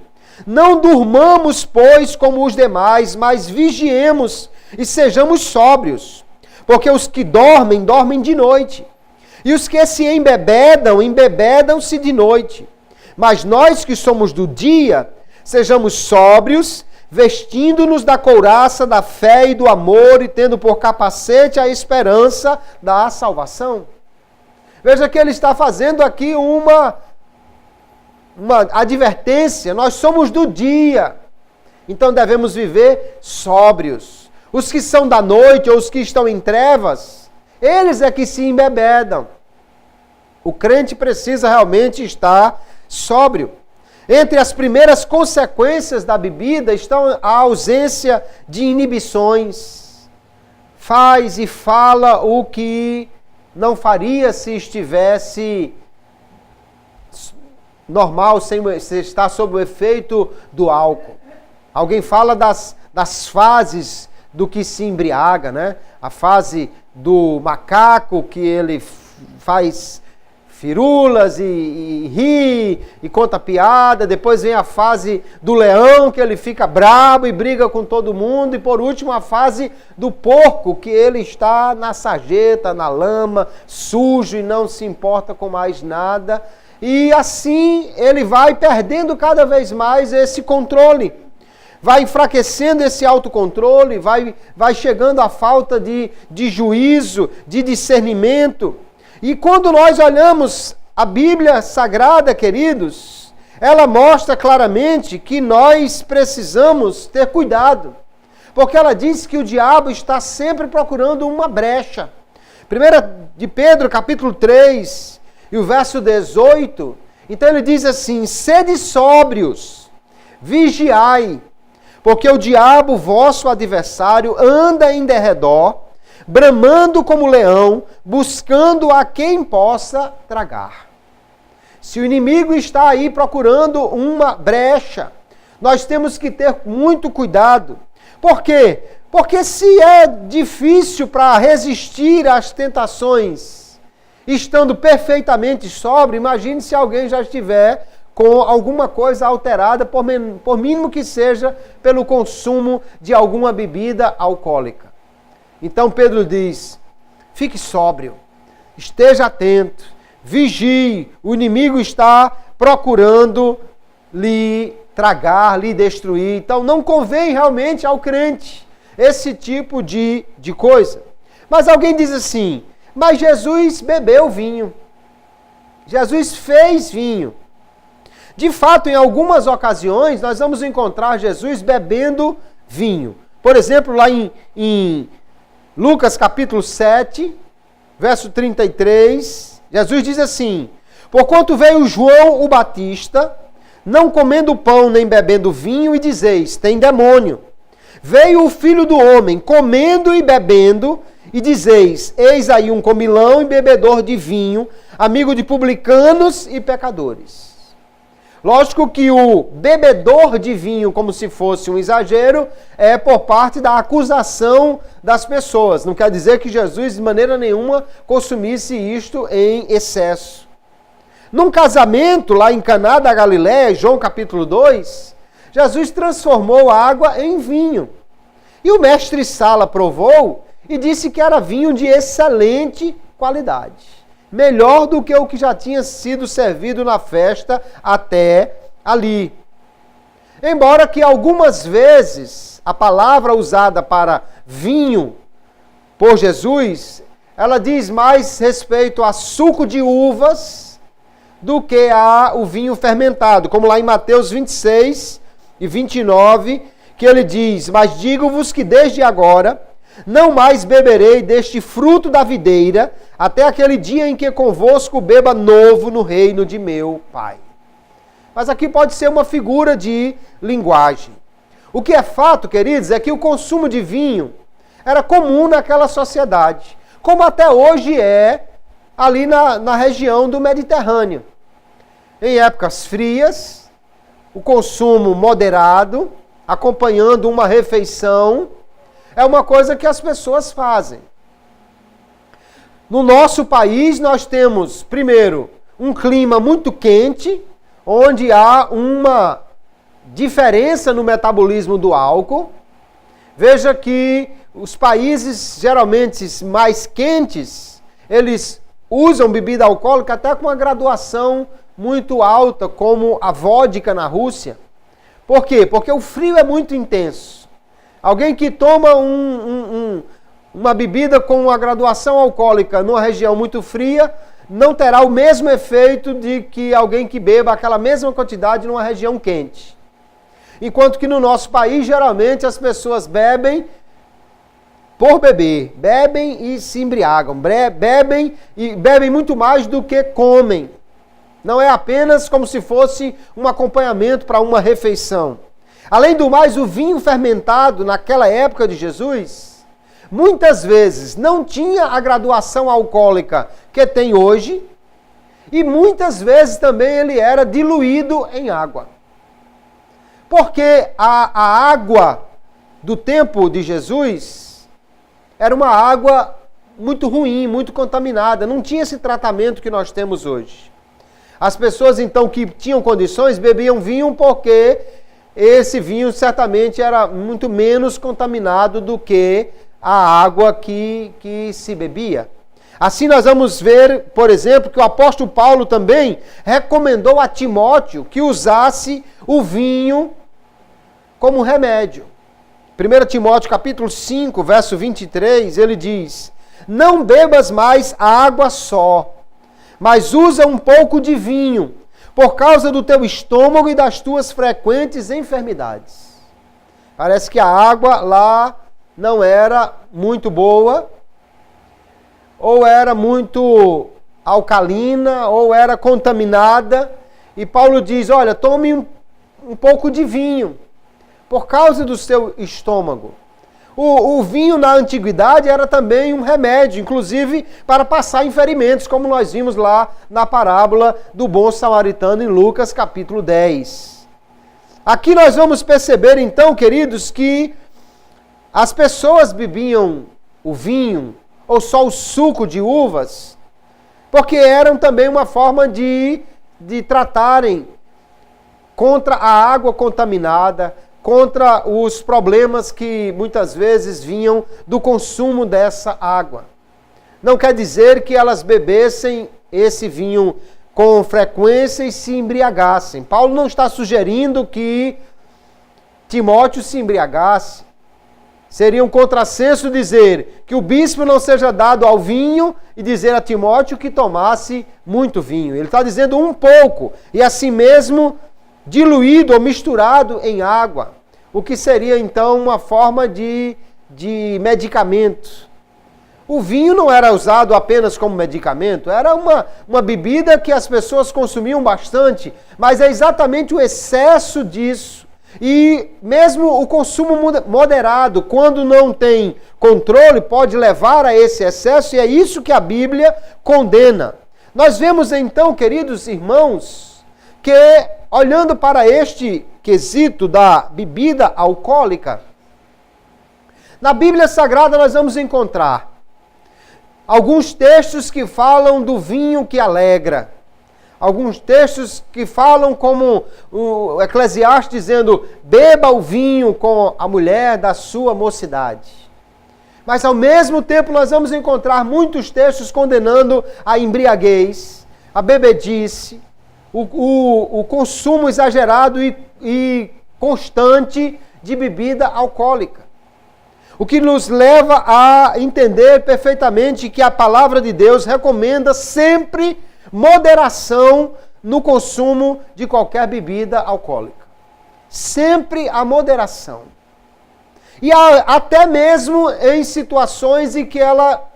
não durmamos, pois, como os demais, mas vigiemos e sejamos sóbrios, porque os que dormem, dormem de noite, e os que se embebedam, embebedam-se de noite. Mas nós que somos do dia, sejamos sóbrios, vestindo-nos da couraça da fé e do amor e tendo por capacete a esperança da salvação. Veja que ele está fazendo aqui uma advertência. Nós somos do dia, então devemos viver sóbrios. Os que são da noite ou os que estão em trevas, eles é que se embebedam. O crente precisa realmente estar sóbrio. Entre as primeiras consequências da bebida estão a ausência de inibições. Faz e fala o que não faria se estivesse normal, sem estar sob o efeito do álcool. Alguém fala das fases do que se embriaga, né? A fase do macaco, que ele faz firulas e ri e conta piada. Depois vem a fase do leão, que ele fica brabo e briga com todo mundo. E por último a fase do porco, que ele está na sarjeta, na lama, sujo e não se importa com mais nada. E assim ele vai perdendo cada vez mais esse controle. Vai enfraquecendo esse autocontrole, vai chegando à falta de juízo, de discernimento. E quando nós olhamos a Bíblia Sagrada, queridos, ela mostra claramente que nós precisamos ter cuidado. Porque ela diz que o diabo está sempre procurando uma brecha. 1 de Pedro, capítulo 3, e o verso 18, então ele diz assim: sede sóbrios, vigiai, porque o diabo, vosso adversário, anda em derredor, bramando como leão, buscando a quem possa tragar. Se o inimigo está aí procurando uma brecha, nós temos que ter muito cuidado. Por quê? Porque se é difícil para resistir às tentações, estando perfeitamente sóbrio, imagine se alguém já estiver com alguma coisa alterada, por mínimo que seja, pelo consumo de alguma bebida alcoólica. Então Pedro diz: fique sóbrio, esteja atento, vigie, o inimigo está procurando lhe tragar, lhe destruir. Então não convém realmente ao crente esse tipo de coisa. Mas alguém diz assim: mas Jesus bebeu vinho, Jesus fez vinho. De fato, em algumas ocasiões, nós vamos encontrar Jesus bebendo vinho. Por exemplo, lá em Lucas capítulo 7, verso 33, Jesus diz assim: porquanto veio João o Batista, não comendo pão nem bebendo vinho, e dizeis, tem demônio. Veio o Filho do Homem, comendo e bebendo, e dizeis, eis aí um comilão e bebedor de vinho, amigo de publicanos e pecadores. Lógico que o bebedor de vinho, como se fosse um exagero, é por parte da acusação das pessoas. Não quer dizer que Jesus, de maneira nenhuma, consumisse isto em excesso. Num casamento, lá em Caná da Galiléia, João capítulo 2, Jesus transformou a água em vinho. E o mestre Sala provou e disse que era vinho de excelente qualidade. Melhor do que o que já tinha sido servido na festa até ali. Embora que algumas vezes a palavra usada para vinho por Jesus, ela diz mais respeito a suco de uvas do que o vinho fermentado, como lá em Mateus 26 e 29, que ele diz: mas digo-vos que desde agora não mais beberei deste fruto da videira, até aquele dia em que convosco beba novo no reino de meu Pai. Mas aqui pode ser uma figura de linguagem. O que é fato, queridos, é que o consumo de vinho era comum naquela sociedade, como até hoje é ali na região do Mediterrâneo. Em épocas frias, o consumo moderado, acompanhando uma refeição, é uma coisa que as pessoas fazem. No nosso país, nós temos, primeiro, um clima muito quente, onde há uma diferença no metabolismo do álcool. Veja que os países geralmente mais quentes, eles usam bebida alcoólica até com uma graduação muito alta, como a vodka na Rússia. Por quê? Porque o frio é muito intenso. Alguém que toma uma bebida com uma graduação alcoólica numa região muito fria não terá o mesmo efeito de que alguém que beba aquela mesma quantidade numa região quente. Enquanto que no nosso país, geralmente, as pessoas bebem por beber. Bebem e se embriagam. Bebem muito mais do que comem. Não é apenas como se fosse um acompanhamento para uma refeição. Além do mais, o vinho fermentado naquela época de Jesus, muitas vezes não tinha a graduação alcoólica que tem hoje, e muitas vezes também ele era diluído em água. Porque a água do tempo de Jesus era uma água muito ruim, muito contaminada, não tinha esse tratamento que nós temos hoje. As pessoas, então, que tinham condições, bebiam vinho porque esse vinho certamente era muito menos contaminado do que a água que se bebia. Assim nós vamos ver, por exemplo, que o apóstolo Paulo também recomendou a Timóteo que usasse o vinho como remédio. 1 Timóteo capítulo 5, verso 23, ele diz: não bebas mais água só, mas usa um pouco de vinho, por causa do teu estômago e das tuas frequentes enfermidades. Parece que a água lá não era muito boa, ou era muito alcalina, ou era contaminada. E Paulo diz, olha, tome um pouco de vinho, por causa do seu estômago. O vinho na antiguidade era também um remédio, inclusive para passar em ferimentos, como nós vimos lá na parábola do bom samaritano em Lucas capítulo 10. Aqui nós vamos perceber então, queridos, que as pessoas bebiam o vinho ou só o suco de uvas, porque eram também uma forma de tratarem contra a água contaminada, contra os problemas que muitas vezes vinham do consumo dessa água. Não quer dizer que elas bebessem esse vinho com frequência e se embriagassem. Paulo não está sugerindo que Timóteo se embriagasse. Seria um contrassenso dizer que o bispo não seja dado ao vinho e dizer a Timóteo que tomasse muito vinho. Ele está dizendo um pouco, e assim mesmo diluído ou misturado em água, o que seria então uma forma de medicamento. O vinho não era usado apenas como medicamento, era uma bebida que as pessoas consumiam bastante, mas é exatamente o excesso disso. E mesmo o consumo moderado, quando não tem controle, pode levar a esse excesso, e é isso que a Bíblia condena. Nós vemos então, queridos irmãos, que olhando para este quesito da bebida alcoólica, na Bíblia Sagrada nós vamos encontrar alguns textos que falam do vinho que alegra. Alguns textos que falam como o Eclesiastes dizendo, beba o vinho com a mulher da sua mocidade. Mas ao mesmo tempo nós vamos encontrar muitos textos condenando a embriaguez, a bebedice, o consumo exagerado e constante de bebida alcoólica. O que nos leva a entender perfeitamente que a palavra de Deus recomenda sempre moderação no consumo de qualquer bebida alcoólica. Sempre a moderação. E até mesmo em situações em que ela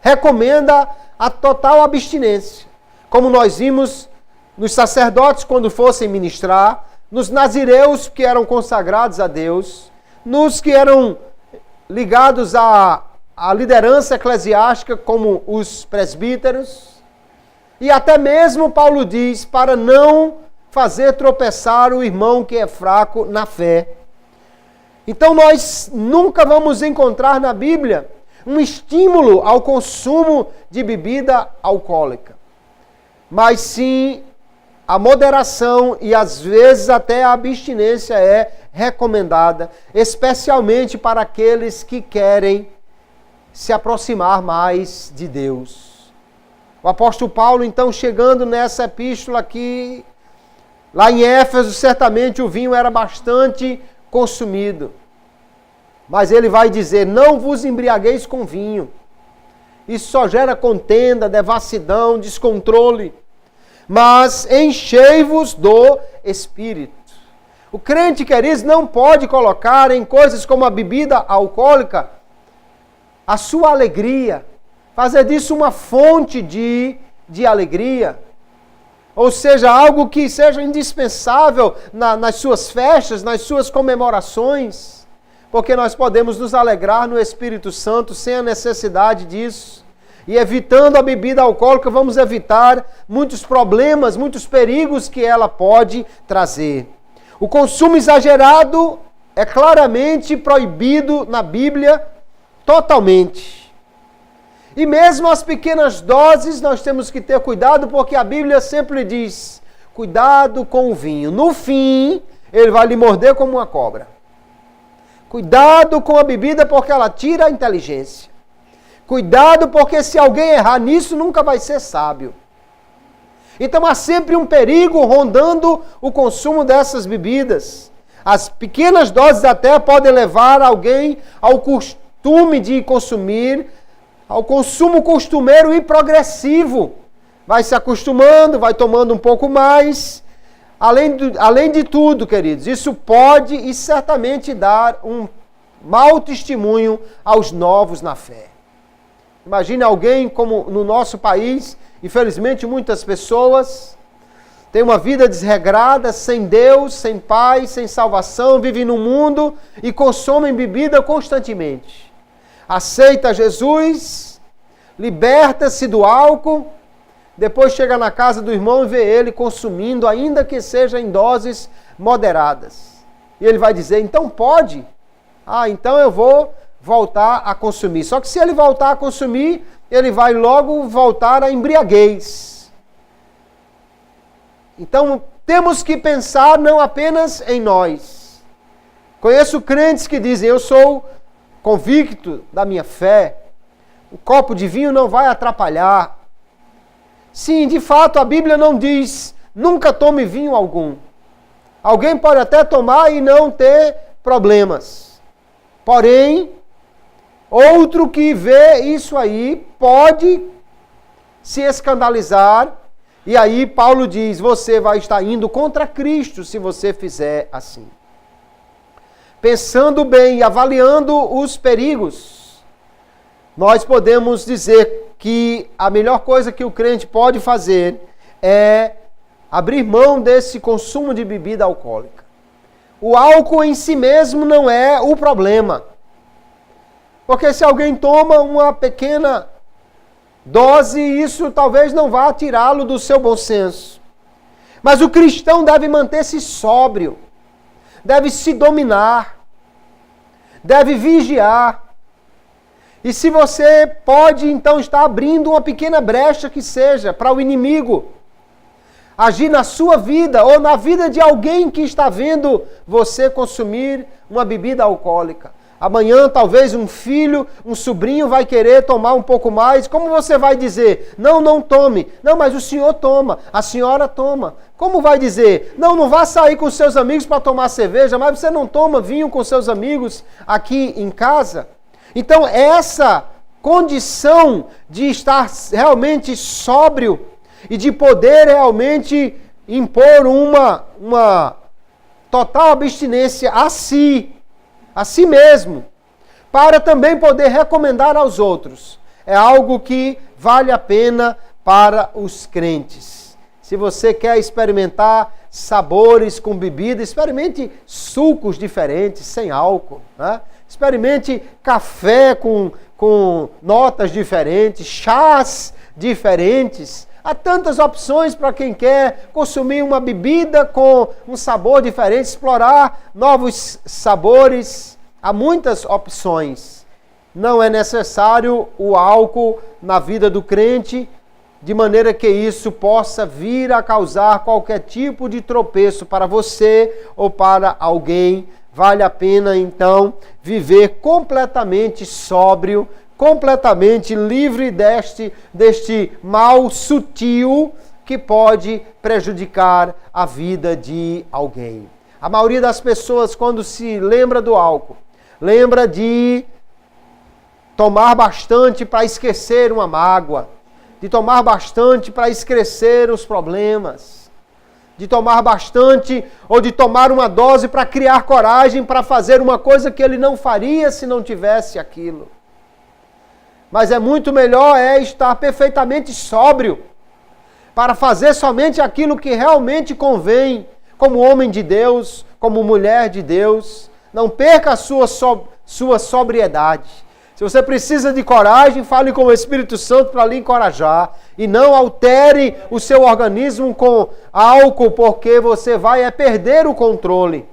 recomenda a total abstinência. Como nós vimos nos sacerdotes quando fossem ministrar, nos nazireus que eram consagrados a Deus, nos que eram ligados à liderança eclesiástica como os presbíteros. E até mesmo Paulo diz para não fazer tropeçar o irmão que é fraco na fé. Então nós nunca vamos encontrar na Bíblia um estímulo ao consumo de bebida alcoólica. Mas sim, a moderação e às vezes até a abstinência é recomendada, especialmente para aqueles que querem se aproximar mais de Deus. O apóstolo Paulo, então, chegando nessa epístola aqui, lá em Éfeso, certamente o vinho era bastante consumido. Mas ele vai dizer, não vos embriagueis com vinho. Isso só gera contenda, devassidão, descontrole. Mas enchei-vos do Espírito. O crente, queridos, não pode colocar em coisas como a bebida alcoólica a sua alegria, fazer disso uma fonte de alegria. Ou seja, algo que seja indispensável nas suas festas, nas suas comemorações. Porque nós podemos nos alegrar no Espírito Santo sem a necessidade disso. E evitando a bebida alcoólica, vamos evitar muitos problemas, muitos perigos que ela pode trazer. O consumo exagerado é claramente proibido na Bíblia, totalmente. E mesmo as pequenas doses nós temos que ter cuidado, porque a Bíblia sempre diz, cuidado com o vinho. No fim, ele vai lhe morder como uma cobra. Cuidado com a bebida, porque ela tira a inteligência. Cuidado, porque se alguém errar nisso, nunca vai ser sábio. Então há sempre um perigo rondando o consumo dessas bebidas. As pequenas doses até podem levar alguém ao costume de consumir, ao consumo costumeiro e progressivo. Vai se acostumando, vai tomando um pouco mais. Além de tudo, queridos, isso pode e certamente dar um mau testemunho aos novos na fé. Imagine alguém como no nosso país, infelizmente muitas pessoas têm uma vida desregrada, sem Deus, sem paz, sem salvação, vivem no mundo e consomem bebida constantemente. Aceita Jesus, liberta-se do álcool, depois chega na casa do irmão e vê ele consumindo, ainda que seja em doses moderadas. E ele vai dizer, então pode? Então eu vou voltar a consumir. Só que se ele voltar a consumir, ele vai logo voltar à embriaguez. Então temos que pensar não apenas em nós. Conheço crentes que dizem, eu sou convicto da minha fé, o copo de vinho não vai atrapalhar. Sim, de fato, a Bíblia não diz, nunca tome vinho algum. Alguém pode até tomar e não ter problemas. Porém, outro que vê isso aí pode se escandalizar. E aí Paulo diz, você vai estar indo contra Cristo se você fizer assim. Pensando bem e avaliando os perigos, nós podemos dizer que a melhor coisa que o crente pode fazer é abrir mão desse consumo de bebida alcoólica. O álcool em si mesmo não é o problema. Porque se alguém toma uma pequena dose, isso talvez não vá tirá-lo do seu bom senso. Mas o cristão deve manter-se sóbrio, deve se dominar, deve vigiar. E se você pode, então, estar abrindo uma pequena brecha que seja para o inimigo agir na sua vida ou na vida de alguém que está vendo você consumir uma bebida alcoólica. Amanhã, talvez, um filho, um sobrinho vai querer tomar um pouco mais. Como você vai dizer? Não, não tome. Não, mas o senhor toma, a senhora toma. Como vai dizer? Não, não vá sair com seus amigos para tomar cerveja, mas você não toma vinho com seus amigos aqui em casa? Então, essa condição de estar realmente sóbrio e de poder realmente impor uma total abstinência a si mesmo, para também poder recomendar aos outros, é algo que vale a pena para os crentes. Se você quer experimentar sabores com bebida, experimente sucos diferentes, sem álcool, né? Experimente café com notas diferentes, chás diferentes. Há tantas opções para quem quer consumir uma bebida com um sabor diferente, explorar novos sabores. Há muitas opções. Não é necessário o álcool na vida do crente, de maneira que isso possa vir a causar qualquer tipo de tropeço para você ou para alguém. Vale a pena, então, viver completamente sóbrio, completamente livre deste mal sutil que pode prejudicar a vida de alguém. A maioria das pessoas, quando se lembra do álcool, lembra de tomar bastante para esquecer uma mágoa, de tomar bastante para esquecer os problemas, de tomar bastante ou de tomar uma dose para criar coragem para fazer uma coisa que ele não faria se não tivesse aquilo. Mas é muito melhor estar perfeitamente sóbrio para fazer somente aquilo que realmente convém, como homem de Deus, como mulher de Deus. Não perca a sua sobriedade. Se você precisa de coragem, fale com o Espírito Santo para lhe encorajar. E não altere o seu organismo com álcool, porque você vai perder o controle.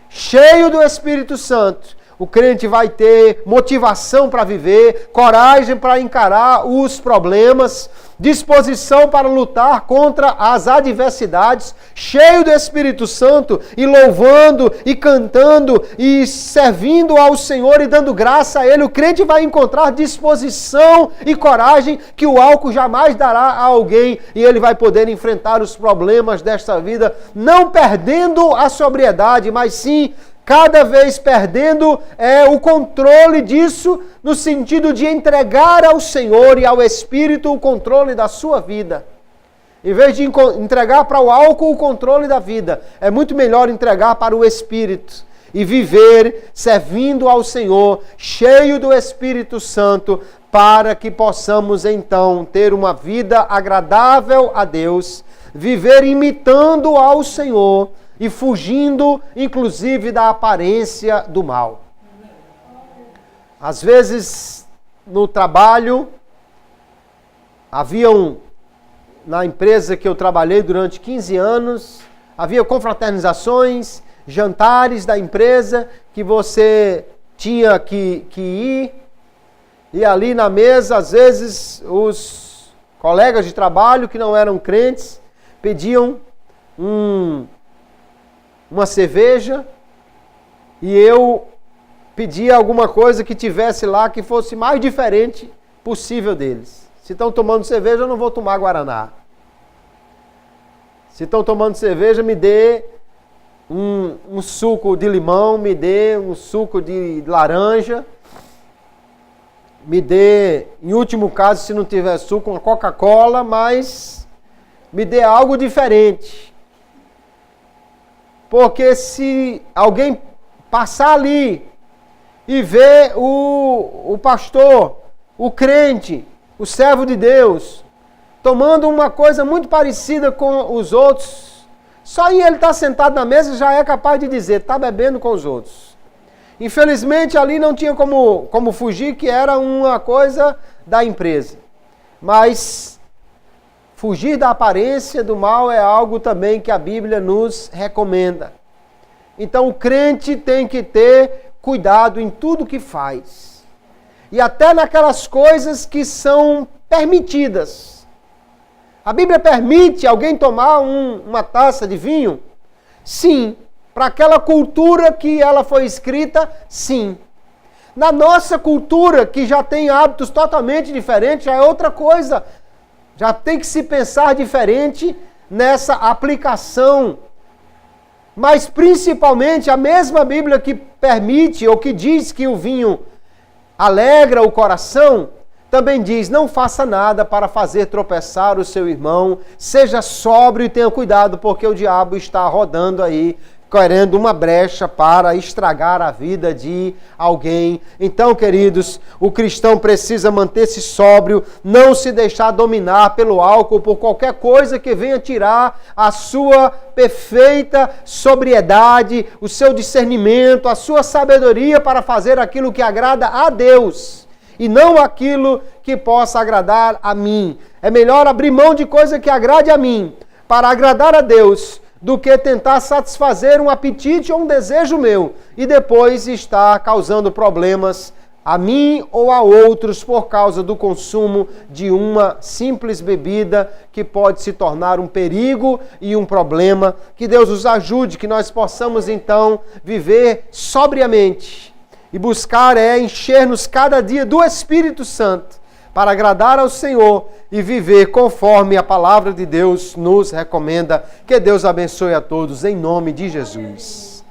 Cheio do Espírito Santo, o crente vai ter motivação para viver, coragem para encarar os problemas, disposição para lutar contra as adversidades, cheio do Espírito Santo e louvando e cantando e servindo ao Senhor e dando graça a Ele. O crente vai encontrar disposição e coragem que o álcool jamais dará a alguém, e ele vai poder enfrentar os problemas desta vida, não perdendo a sobriedade, mas sim cada vez perdendo o controle disso, no sentido de entregar ao Senhor e ao Espírito o controle da sua vida. Em vez de entregar para o álcool o controle da vida, é muito melhor entregar para o Espírito e viver servindo ao Senhor, cheio do Espírito Santo, para que possamos então ter uma vida agradável a Deus, viver imitando ao Senhor, e fugindo, inclusive, da aparência do mal. Às vezes, no trabalho, na empresa que eu trabalhei durante 15 anos, havia confraternizações, jantares da empresa, que você tinha que ir, e ali na mesa, às vezes, os colegas de trabalho que não eram crentes, pediam uma cerveja, e eu pedia alguma coisa que tivesse lá que fosse mais diferente possível deles. Se estão tomando cerveja, eu não vou tomar guaraná. Se estão tomando cerveja, me dê um suco de limão, me dê um suco de laranja, me dê, em último caso, se não tiver suco, uma Coca-Cola, mas me dê algo diferente. Porque se alguém passar ali e ver o pastor, o crente, o servo de Deus, tomando uma coisa muito parecida com os outros, só em ele estar sentado na mesa já é capaz de dizer, está bebendo com os outros. Infelizmente ali não tinha como fugir, que era uma coisa da empresa. Mas Fugir da aparência do mal é algo também que a Bíblia nos recomenda. Então o crente tem que ter cuidado em tudo que faz. E até naquelas coisas que são permitidas. A Bíblia permite alguém tomar uma taça de vinho? Sim. Para aquela cultura que ela foi escrita, sim. Na nossa cultura, que já tem hábitos totalmente diferentes, já é outra coisa. Já tem que se pensar diferente nessa aplicação. Mas principalmente a mesma Bíblia que permite ou que diz que o vinho alegra o coração, também diz: não faça nada para fazer tropeçar o seu irmão, seja sóbrio e tenha cuidado, porque o diabo está rodando aí, querendo uma brecha para estragar a vida de alguém. Então, queridos, o cristão precisa manter-se sóbrio, não se deixar dominar pelo álcool, por qualquer coisa que venha tirar a sua perfeita sobriedade, o seu discernimento, a sua sabedoria para fazer aquilo que agrada a Deus e não aquilo que possa agradar a mim. É melhor abrir mão de coisa que agrade a mim para agradar a Deus, do que tentar satisfazer um apetite ou um desejo meu e depois estar causando problemas a mim ou a outros por causa do consumo de uma simples bebida que pode se tornar um perigo e um problema. Que Deus nos ajude, que nós possamos então viver sobriamente e buscar encher-nos cada dia do Espírito Santo para agradar ao Senhor e viver conforme a palavra de Deus nos recomenda. Que Deus abençoe a todos, em nome de Jesus.